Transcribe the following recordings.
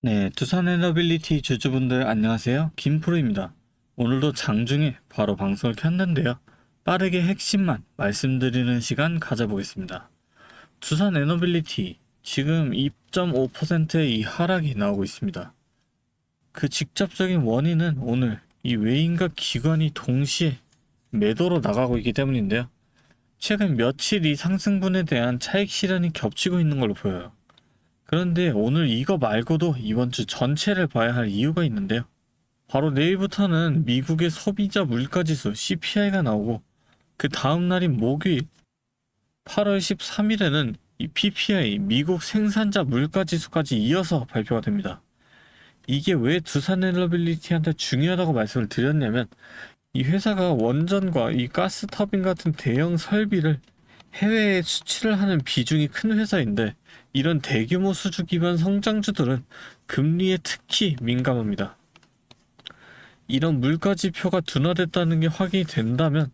네, 두산 에너빌리티 주주분들 안녕하세요. 김프로입니다. 오늘도 장중에 바로 방송을 켰는데요. 빠르게 핵심만 말씀드리는 시간 가져보겠습니다. 두산 에너빌리티 지금 2.5%의 이 하락이 나오고 있습니다. 그 직접적인 원인은 오늘 이 외인과 기관이 동시에 매도로 나가고 있기 때문인데요. 최근 며칠 이 상승분에 대한 차익 실현이 겹치고 있는 걸로 보여요. 그런데 오늘 이거 말고도 이번 주 전체를 봐야 할 이유가 있는데요. 바로 내일부터는 미국의 소비자 물가지수 CPI가 나오고 그 다음 날인 목요일 8월 13일에는 이 PPI 미국 생산자 물가지수까지 이어서 발표가 됩니다. 이게 왜 두산에너빌리티한테 중요하다고 말씀을 드렸냐면 이 회사가 원전과 이 가스 터빈 같은 대형 설비를 해외에 수출을 하는 비중이 큰 회사인데 이런 대규모 수주 기반 성장주들은 금리에 특히 민감합니다. 이런 물가 지표가 둔화됐다는 게 확인이 된다면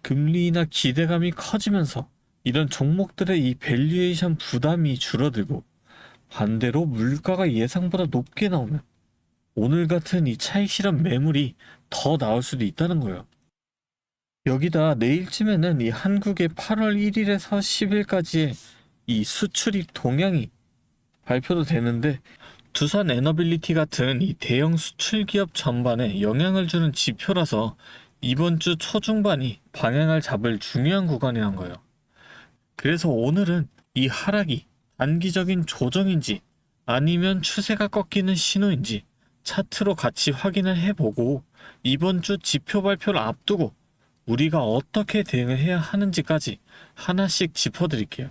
금리나 기대감이 커지면서 이런 종목들의 이 밸류에이션 부담이 줄어들고 반대로 물가가 예상보다 높게 나오면 오늘 같은 이 차익 실현 매물이 더 나올 수도 있다는 거예요. 여기다 내일쯤에는 이 한국의 8월 1일에서 10일까지의 이 수출입 동향이 발표도 되는데 두산 에너빌리티 같은 이 대형 수출 기업 전반에 영향을 주는 지표라서 이번 주 초중반이 방향을 잡을 중요한 구간이란 거예요. 그래서 오늘은 이 하락이 단기적인 조정인지 아니면 추세가 꺾이는 신호인지 차트로 같이 확인을 해보고 이번 주 지표 발표를 앞두고 우리가 어떻게 대응을 해야 하는지까지 하나씩 짚어드릴게요.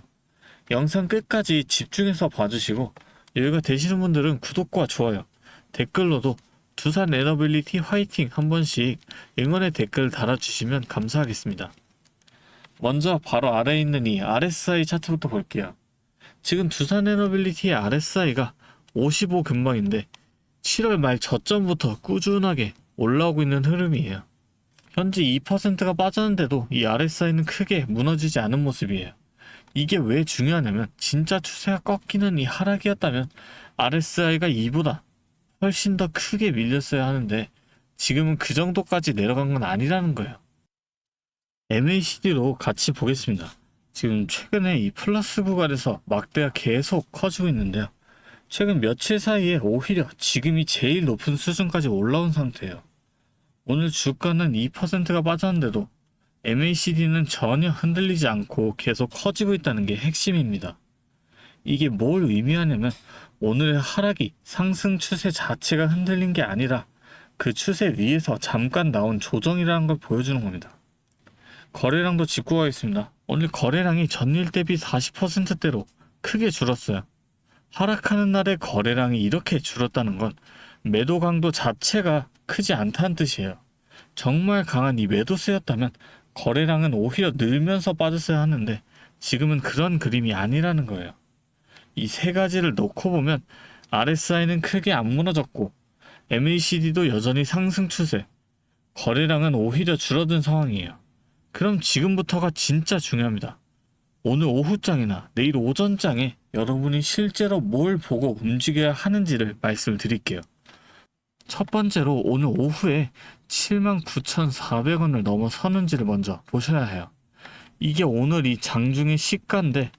영상 끝까지 집중해서 봐주시고 여유가 되시는 분들은 구독과 좋아요, 댓글로도 두산 에너빌리티 화이팅 한 번씩 응원의 댓글 달아주시면 감사하겠습니다. 먼저 바로 아래에 있는 이 RSI 차트부터 볼게요. 지금 두산 에너빌리티의 RSI가 55 근방인데 7월 말 저점부터 꾸준하게 올라오고 있는 흐름이에요. 현재 2%가 빠졌는데도 이 RSI는 크게 무너지지 않은 모습이에요. 이게 왜 중요하냐면 진짜 추세가 꺾이는 이 하락이었다면 RSI가 이보다 훨씬 더 크게 밀렸어야 하는데 지금은 그 정도까지 내려간 건 아니라는 거예요. MACD로 같이 보겠습니다. 지금 최근에 이 플러스 구간에서 막대가 계속 커지고 있는데요. 최근 며칠 사이에 오히려 지금이 제일 높은 수준까지 올라온 상태예요. 오늘 주가는 2%가 빠졌는데도 MACD는 전혀 흔들리지 않고 계속 커지고 있다는 게 핵심입니다. 이게 뭘 의미하냐면 오늘의 하락이 상승 추세 자체가 흔들린 게 아니라 그 추세 위에서 잠깐 나온 조정이라는 걸 보여주는 겁니다. 거래량도 짚고 가겠습니다. 오늘 거래량이 전일 대비 40%대로 크게 줄었어요. 하락하는 날의 거래량이 이렇게 줄었다는 건 매도 강도 자체가 크지 않다는 뜻이에요. 정말 강한 이 매도세였다면 거래량은 오히려 늘면서 빠졌어야 하는데 지금은 그런 그림이 아니라는 거예요. 이 세 가지를 놓고 보면 RSI는 크게 안 무너졌고 MACD도 여전히 상승 추세, 거래량은 오히려 줄어든 상황이에요. 그럼 지금부터가 진짜 중요합니다. 오늘 오후장이나 내일 오전장에 여러분이 실제로 뭘 보고 움직여야 하는지를 말씀을 드릴게요. 첫 번째로 오늘 오후에 79,400원을 넘어서는지를 먼저 보셔야 해요. 이게 오늘 이 장중의 시가인데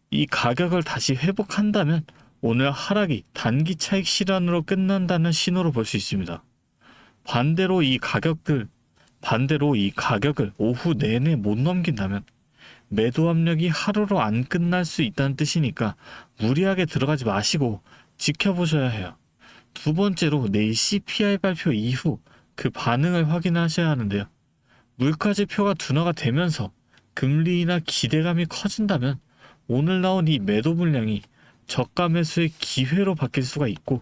이 가격을 다시 회복한다면 오늘 하락이 단기 차익 실현으로 끝난다는 신호로 볼 수 있습니다. 반대로 이 가격을 오후 내내 못 넘긴다면 매도 압력이 하루로 안 끝날 수 있다는 뜻이니까 무리하게 들어가지 마시고 지켜보셔야 해요. 두 번째로 내일 CPI 발표 이후 그 반응을 확인하셔야 하는데요. 물가지표가 둔화가 되면서 금리나 기대감이 커진다면 오늘 나온 이 매도 물량이 저가 매수의 기회로 바뀔 수가 있고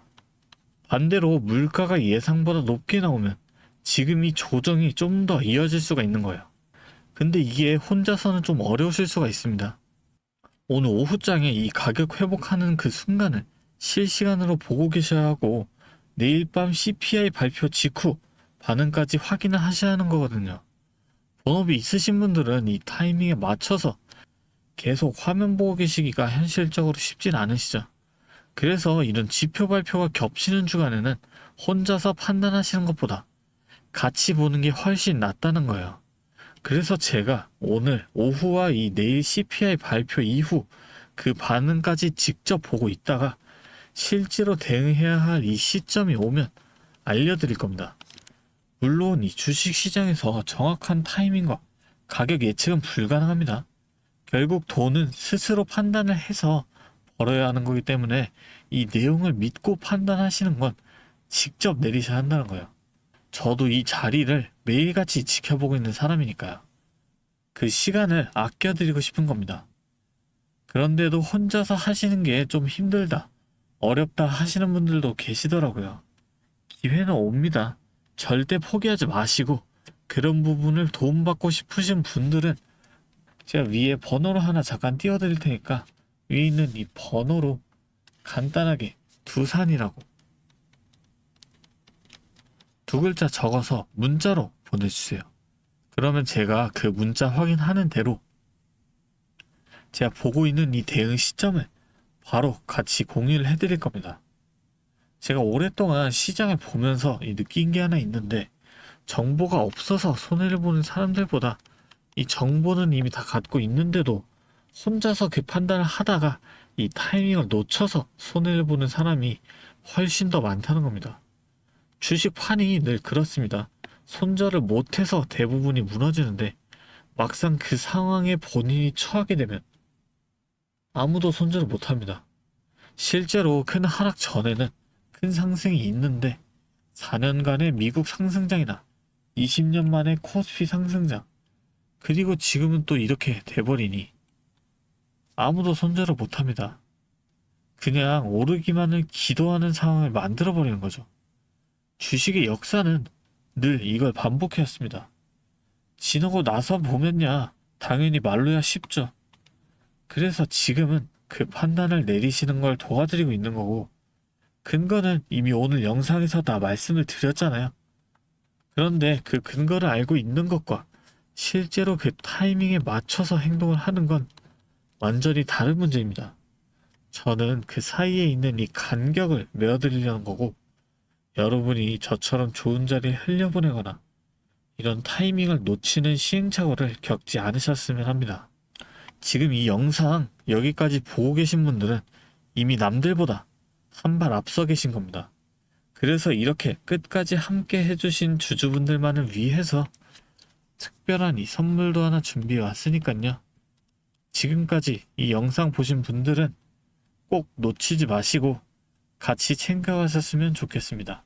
반대로 물가가 예상보다 높게 나오면 지금 이 조정이 좀 더 이어질 수가 있는 거예요. 근데 이게 혼자서는 좀 어려우실 수가 있습니다. 오늘 오후장에 이 가격 회복하는 그 순간을 실시간으로 보고 계셔야 하고 내일 밤 CPI 발표 직후 반응까지 확인을 하셔야 하는 거거든요. 본업이 있으신 분들은 이 타이밍에 맞춰서 계속 화면 보고 계시기가 현실적으로 쉽진 않으시죠. 그래서 이런 지표 발표가 겹치는 주간에는 혼자서 판단하시는 것보다 같이 보는 게 훨씬 낫다는 거예요. 그래서 제가 오늘 오후와 이 내일 CPI 발표 이후 그 반응까지 직접 보고 있다가 실제로 대응해야 할 이 시점이 오면 알려드릴 겁니다. 물론 이 주식시장에서 정확한 타이밍과 가격 예측은 불가능합니다. 결국 돈은 스스로 판단을 해서 벌어야 하는 거기 때문에 이 내용을 믿고 판단하시는 건 직접 내리셔야 한다는 거예요. 저도 이 자리를 매일같이 지켜보고 있는 사람이니까요. 그 시간을 아껴드리고 싶은 겁니다. 그런데도 혼자서 하시는 게 좀 힘들다, 어렵다 하시는 분들도 계시더라고요. 기회는 옵니다. 절대 포기하지 마시고 그런 부분을 도움받고 싶으신 분들은 제가 위에 번호로 하나 잠깐 띄워드릴 테니까 위에 있는 이 번호로 간단하게 두산이라고 두 글자 적어서 문자로 보내주세요. 그러면 제가 그 문자 확인하는 대로 제가 보고 있는 이 대응 시점을 바로 같이 공유를 해드릴 겁니다. 제가 오랫동안 시장을 보면서 느낀 게 하나 있는데, 정보가 없어서 손해를 보는 사람들보다 이 정보는 이미 다 갖고 있는데도 혼자서 그 판단을 하다가 이 타이밍을 놓쳐서 손해를 보는 사람이 훨씬 더 많다는 겁니다. 주식판이 늘 그렇습니다. 손절을 못해서 대부분이 무너지는데 막상 그 상황에 본인이 처하게 되면 아무도 손절을 못합니다. 실제로 큰 하락 전에는 큰 상승이 있는데 4년간의 미국 상승장이나 20년 만에 코스피 상승장, 그리고 지금은 또 이렇게 돼버리니 아무도 손절을 못합니다. 그냥 오르기만을 기도하는 상황을 만들어버리는 거죠. 주식의 역사는 늘 이걸 반복해왔습니다. 지나고 나서 보면야 당연히 말로야 쉽죠. 그래서 지금은 그 판단을 내리시는 걸 도와드리고 있는 거고, 근거는 이미 오늘 영상에서 다 말씀을 드렸잖아요. 그런데 그 근거를 알고 있는 것과 실제로 그 타이밍에 맞춰서 행동을 하는 건 완전히 다른 문제입니다. 저는 그 사이에 있는 이 간격을 메워드리려는 거고, 여러분이 저처럼 좋은 자리에 흘려보내거나 이런 타이밍을 놓치는 시행착오를 겪지 않으셨으면 합니다. 지금 이 영상 여기까지 보고 계신 분들은 이미 남들보다 한 발 앞서 계신 겁니다. 그래서 이렇게 끝까지 함께 해주신 주주분들만을 위해서 특별한 이 선물도 하나 준비해 왔으니까요. 지금까지 이 영상 보신 분들은 꼭 놓치지 마시고 같이 챙겨가셨으면 좋겠습니다.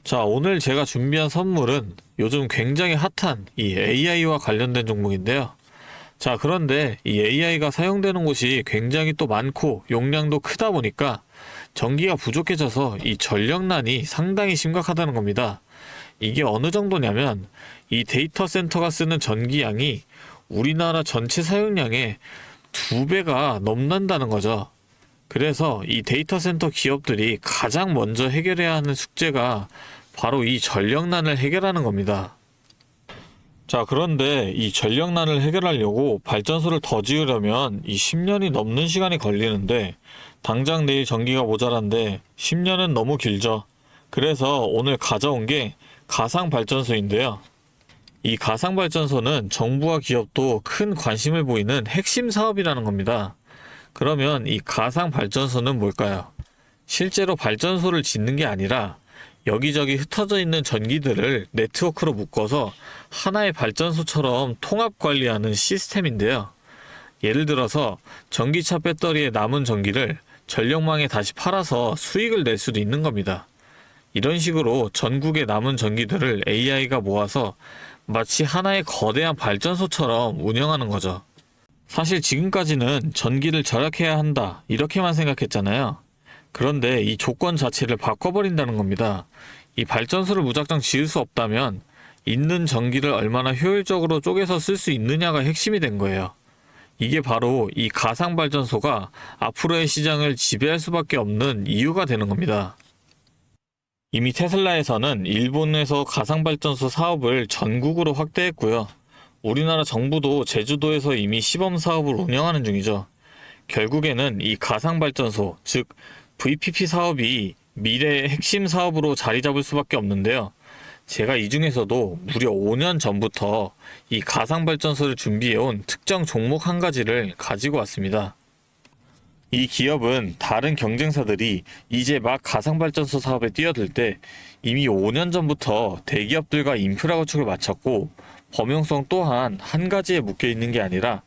자, 오늘 제가 준비한 선물은 요즘 굉장히 핫한 이 AI와 관련된 종목인데요. 자, 그런데 이 AI가 사용되는 곳이 굉장히 또 많고 용량도 크다 보니까 전기가 부족해져서 이 전력난이 상당히 심각하다는 겁니다. 이게 어느 정도냐면 이 데이터 센터가 쓰는 전기량이 우리나라 전체 사용량의 2배가 넘는다는 거죠. 그래서 이 데이터 센터 기업들이 가장 먼저 해결해야 하는 숙제가 바로 이 전력난을 해결하는 겁니다. 자, 그런데 이 전력난을 해결하려고 발전소를 더 지으려면 이 10년이 넘는 시간이 걸리는데, 당장 내일 전기가 모자란데 10년은 너무 길죠. 그래서 오늘 가져온 게 가상발전소인데요. 이 가상발전소는 정부와 기업도 큰 관심을 보이는 핵심 사업이라는 겁니다. 그러면 이 가상발전소는 뭘까요? 실제로 발전소를 짓는 게 아니라 여기저기 흩어져 있는 전기들을 네트워크로 묶어서 하나의 발전소처럼 통합 관리하는 시스템인데요. 예를 들어서 전기차 배터리에 남은 전기를 전력망에 다시 팔아서 수익을 낼 수도 있는 겁니다. 이런 식으로 전국의 남은 전기들을 AI가 모아서 마치 하나의 거대한 발전소처럼 운영하는 거죠. 사실 지금까지는 전기를 절약해야 한다, 이렇게만 생각했잖아요. 그런데 이 조건 자체를 바꿔버린다는 겁니다. 이 발전소를 무작정 지을 수 없다면 있는 전기를 얼마나 효율적으로 쪼개서 쓸 수 있느냐가 핵심이 된 거예요. 이게 바로 이 가상발전소가 앞으로의 시장을 지배할 수밖에 없는 이유가 되는 겁니다. 이미 테슬라에서는 일본에서 가상발전소 사업을 전국으로 확대했고요. 우리나라 정부도 제주도에서 이미 시범 사업을 운영하는 중이죠. 결국에는 이 가상발전소, 즉 VPP 사업이 미래의 핵심 사업으로 자리 잡을 수밖에 없는데요. 제가 이 중에서도 무려 5년 전부터 이 가상발전소를 준비해온 특정 종목 한 가지를 가지고 왔습니다. 이 기업은 다른 경쟁사들이 이제 막 가상발전소 사업에 뛰어들 때 이미 5년 전부터 대기업들과 인프라 구축을 마쳤고, 범용성 또한 한 가지에 묶여 있는 게 아니라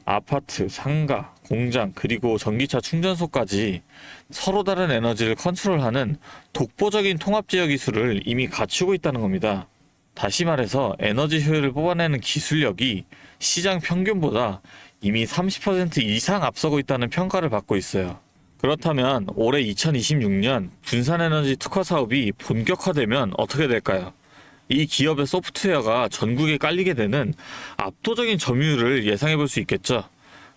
아파트, 상가, 공장, 그리고 전기차 충전소까지 서로 다른 에너지를 컨트롤하는 독보적인 통합제어 기술을 이미 갖추고 있다는 겁니다. 다시 말해서 에너지 효율을 뽑아내는 기술력이 시장 평균보다 이미 30% 이상 앞서고 있다는 평가를 받고 있어요. 그렇다면 올해 2026년 분산에너지 특화 사업이 본격화되면 어떻게 될까요? 이 기업의 소프트웨어가 전국에 깔리게 되는 압도적인 점유율을 예상해 볼 수 있겠죠.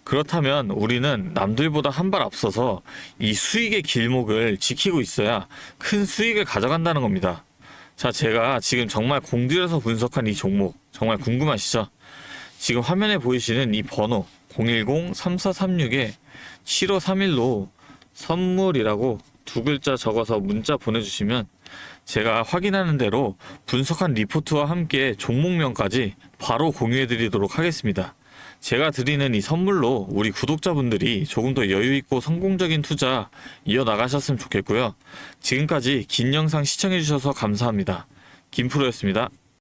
그렇다면 우리는 남들보다 한 발 앞서서 이 수익의 길목을 지키고 있어야 큰 수익을 가져간다는 겁니다. 자, 제가 지금 정말 공들여서 분석한 이 종목 정말 궁금하시죠? 지금 화면에 보이시는 이 번호 010-3436-7531로 선물이라고 두 글자 적어서 문자 보내주시면 제가 확인하는 대로 분석한 리포트와 함께 종목명까지 바로 공유해 드리도록 하겠습니다. 제가 드리는 이 선물로 우리 구독자분들이 조금 더 여유있고 성공적인 투자 이어나가셨으면 좋겠고요. 지금까지 긴 영상 시청해 주셔서 감사합니다. 김프로였습니다.